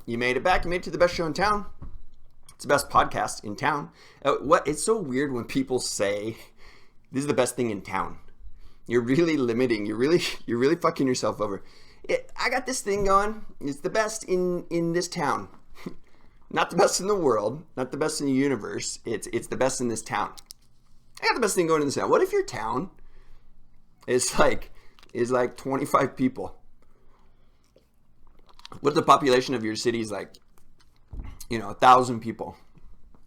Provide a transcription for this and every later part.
You made it back. You made it to the best show in town. It's the best podcast in town. It's so weird when people say this is the best thing in town. You're really limiting. You're really fucking yourself over. I got this thing going. It's the best in this town. Not the best in the world. Not the best in the universe. It's the best in this town. I got the best thing going in this town. What if your town is like 25 people? What if the population of your city is like, 1,000 people?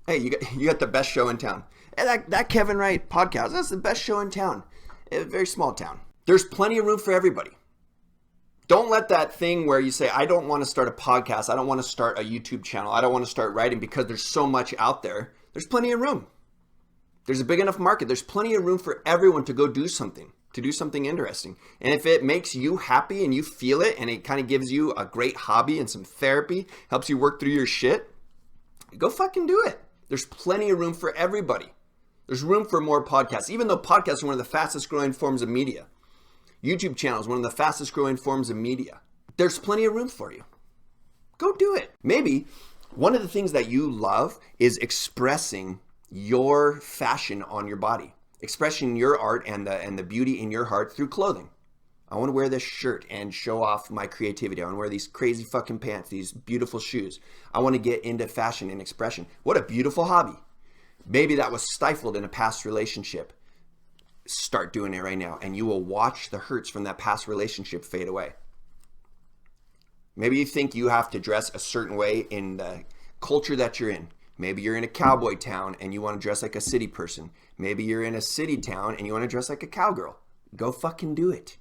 Hey, you got the best show in town. Hey, that Kevin Wright podcast, that's the best show in town. A very small town. There's plenty of room for everybody. Don't let that thing where you say, I don't want to start a podcast. I don't want to start a YouTube channel. I don't want to start writing because there's so much out there. There's plenty of room. There's a big enough market. There's plenty of room for everyone to go do something, to do something interesting. And if it makes you happy and you feel it and it kind of gives you a great hobby and some therapy, helps you work through your shit, go fucking do it. There's plenty of room for everybody. There's room for more podcasts, even though podcasts are one of the fastest growing forms of media. YouTube channel is one of the fastest growing forms of media. There's plenty of room for you. Go do it. Maybe one of the things that you love is expressing your fashion on your body, expressing your art and the beauty in your heart through clothing. I want to wear this shirt and show off my creativity. I want to wear these crazy fucking pants, these beautiful shoes. I want to get into fashion and expression. What a beautiful hobby. Maybe that was stifled in a past relationship. Start doing it right now, and you will watch the hurts from that past relationship fade away. Maybe you think you have to dress a certain way in the culture that you're in. Maybe you're in a cowboy town and you want to dress like a city person. Maybe you're in a city town and you want to dress like a cowgirl. Go fucking do it.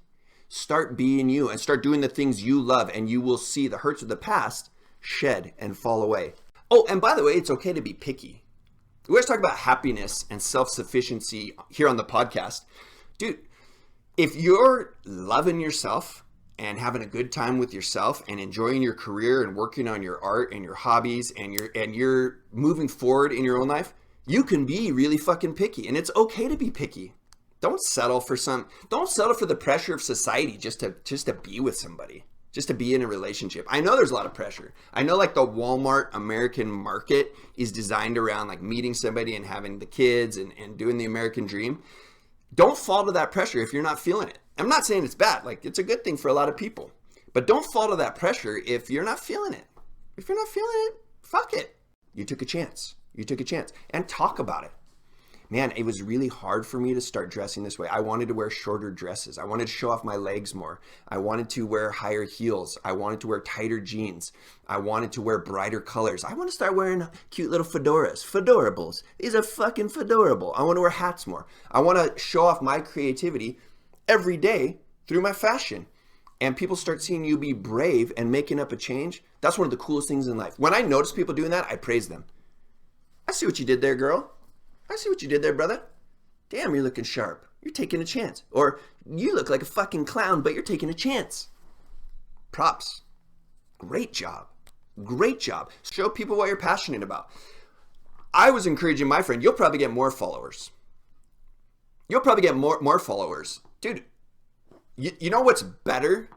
Start being you and start doing the things you love, and you will see the hurts of the past shed and fall away. Oh, and by the way, it's okay to be picky. We always talk about happiness and self-sufficiency here on the podcast. Dude, if you're loving yourself and having a good time with yourself and enjoying your career and working on your art and your hobbies and you're moving forward in your own life, you can be really fucking picky, and it's okay to be picky. Don't settle for the pressure of society just to be with somebody, just to be in a relationship. I know there's a lot of pressure. I know like the Walmart American market is designed around like meeting somebody and having the kids and doing the American dream. Don't fall to that pressure if you're not feeling it. I'm not saying it's bad. Like, it's a good thing for a lot of people. But don't fall to that pressure if you're not feeling it. If you're not feeling it, fuck it. You took a chance. You took a chance. And talk about it. Man, it was really hard for me to start dressing this way. I wanted to wear shorter dresses. I wanted to show off my legs more. I wanted to wear higher heels. I wanted to wear tighter jeans. I wanted to wear brighter colors. I want to start wearing cute little fedoras. Fedorables. These are fucking fedorable. I want to wear hats more. I want to show off my creativity every day through my fashion. And people start seeing you be brave and making up a change. That's one of the coolest things in life. When I notice people doing that, I praise them. I see what you did there, girl. I see what you did there, brother. Damn, you're looking sharp. You're taking a chance. Or you look like a fucking clown, but you're taking a chance. Props. Great job. Great job. Show people what you're passionate about. I was encouraging my friend, you'll probably get more followers. You'll probably get more followers. Dude, you know what's better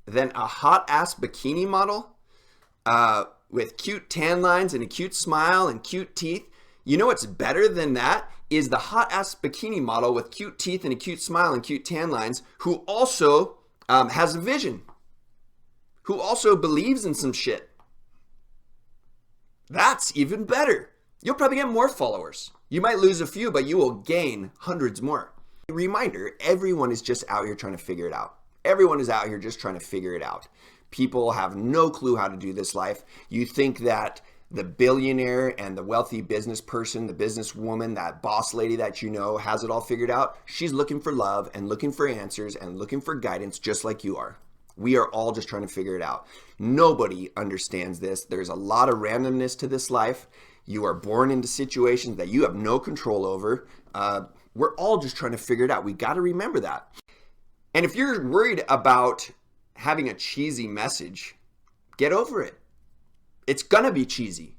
than a hot-ass bikini model with cute tan lines and a cute smile and cute teeth? You know what's better than that is the hot-ass bikini model with cute teeth and a cute smile and cute tan lines who also has a vision, who also believes in some shit. That's even better. You'll probably get more followers. You might lose a few, but you will gain hundreds more. Reminder, everyone is just out here trying to figure it out. Everyone is out here just trying to figure it out. People have no clue how to do this life. You think that the billionaire and the wealthy business person, the businesswoman, that boss lady that you know has it all figured out. She's looking for love and looking for answers and looking for guidance just like you are. We are all just trying to figure it out. Nobody understands this. There's a lot of randomness to this life. You are born into situations that you have no control over. We're all just trying to figure it out. We got to remember that. And if you're worried about having a cheesy message, get over it. It's gonna be cheesy.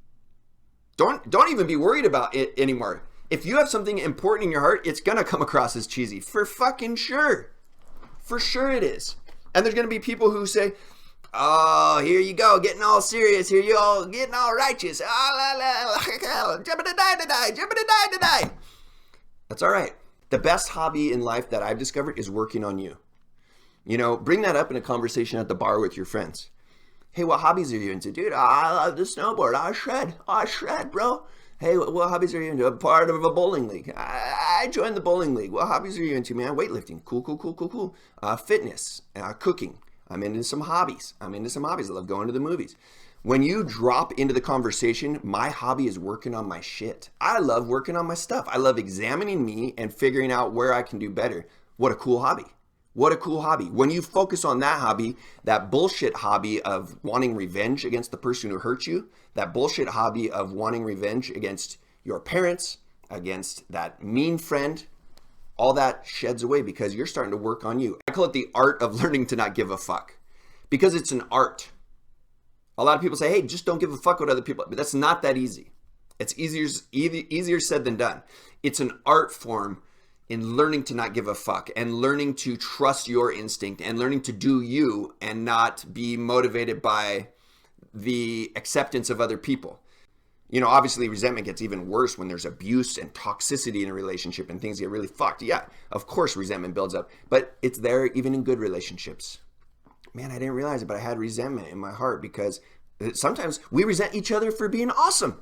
Don't even be worried about it anymore. If you have something important in your heart, it's gonna come across as cheesy. For fucking sure. For sure it is. And there's gonna be people who say, Oh, here you go, getting all serious. Here you all getting all righteous. Jumping to die. That's all right. The best hobby in life that I've discovered is working on you. You know, bring that up in a conversation at the bar with your friends. Hey, what hobbies are you into? Dude, I love the snowboard. I shred, bro. Hey, what hobbies are you into? I'm part of a bowling league. I joined the bowling league. What hobbies are you into, man? Weightlifting. Cool. Fitness. Cooking. I'm into some hobbies. I love going to the movies. When you drop into the conversation, my hobby is working on my shit. I love working on my stuff. I love examining me and figuring out where I can do better. What a cool hobby. What a cool hobby. When you focus on that hobby, that bullshit hobby of wanting revenge against the person who hurt you, that bullshit hobby of wanting revenge against your parents, against that mean friend, all that sheds away because you're starting to work on you. I call it the art of learning to not give a fuck because it's an art. A lot of people say, hey, just don't give a fuck what other people, but that's not that easy. It's easier said than done. It's an art form in learning to not give a fuck and learning to trust your instinct and learning to do you and not be motivated by the acceptance of other people. You know, obviously resentment gets even worse when there's abuse and toxicity in a relationship and things get really fucked. Yeah, of course resentment builds up, but it's there even in good relationships. Man, I didn't realize it, but I had resentment in my heart because sometimes we resent each other for being awesome.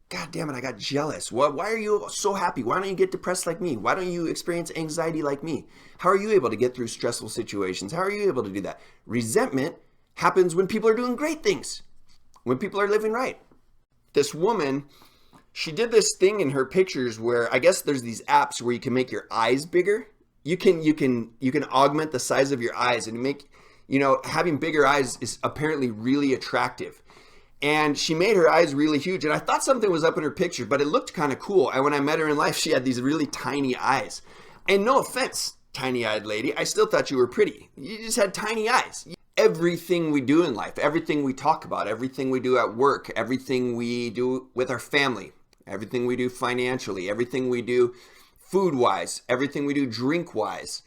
God damn it, I got jealous. Why are you so happy? Why don't you get depressed like me? Why don't you experience anxiety like me? How are you able to get through stressful situations? How are you able to do that? Resentment happens when people are doing great things, when people are living right. This woman, she did this thing in her pictures where I guess there's these apps where you can make your eyes bigger. You can augment the size of your eyes and make, you know, having bigger eyes is apparently really attractive. And she made her eyes really huge. And I thought something was up in her picture, but it looked kind of cool. And when I met her in life, she had these really tiny eyes. And no offense, tiny-eyed lady, I still thought you were pretty. You just had tiny eyes. Everything we do in life, everything we talk about, everything we do at work, everything we do with our family, everything we do financially, everything we do food-wise, everything we do drink-wise,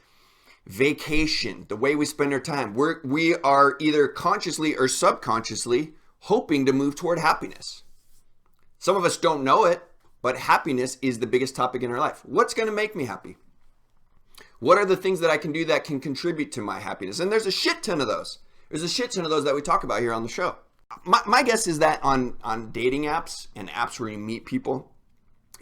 vacation, the way we spend our time, we are either consciously or subconsciously hoping to move toward happiness. Some of us don't know it, but happiness is the biggest topic in our life. What's going to make me happy? What are the things that I can do that can contribute to my happiness? And there's a shit ton of those. There's a shit ton of those that we talk about here on the show. My guess is that on dating apps and apps where you meet people,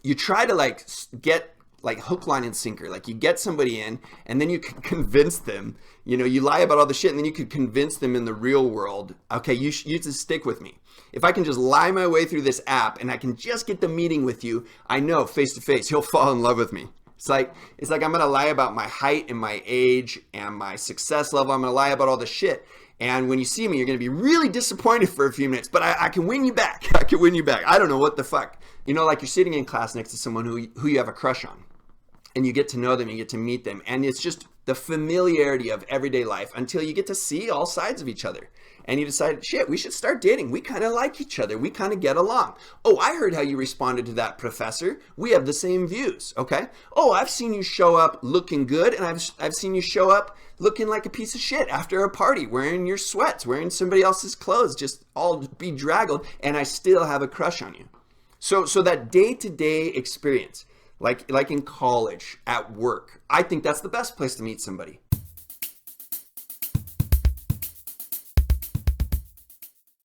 you try to get hook, line, and sinker. Like you get somebody in and then you can convince them, you know, you lie about all the shit and then you could convince them in the real world, okay, you just stick with me. If I can just lie my way through this app and I can just get the meeting with you, I know face to face, you'll fall in love with me. It's like I'm going to lie about my height and my age and my success level. I'm going to lie about all the shit. And when you see me, you're going to be really disappointed for a few minutes, but I can win you back. I can win you back. I don't know what the fuck. You know, like you're sitting in class next to someone who you have a crush on. And you get to know them, you get to meet them. And it's just the familiarity of everyday life until you get to see all sides of each other. And you decide, shit, we should start dating. We kind of like each other. We kind of get along. Oh, I heard how you responded to that professor. We have the same views, okay? Oh, I've seen you show up looking good, and I've seen you show up looking like a piece of shit after a party, wearing your sweats, wearing somebody else's clothes, just all bedraggled, and I still have a crush on you. So that day-to-day experience, like in college, at work, I think that's the best place to meet somebody.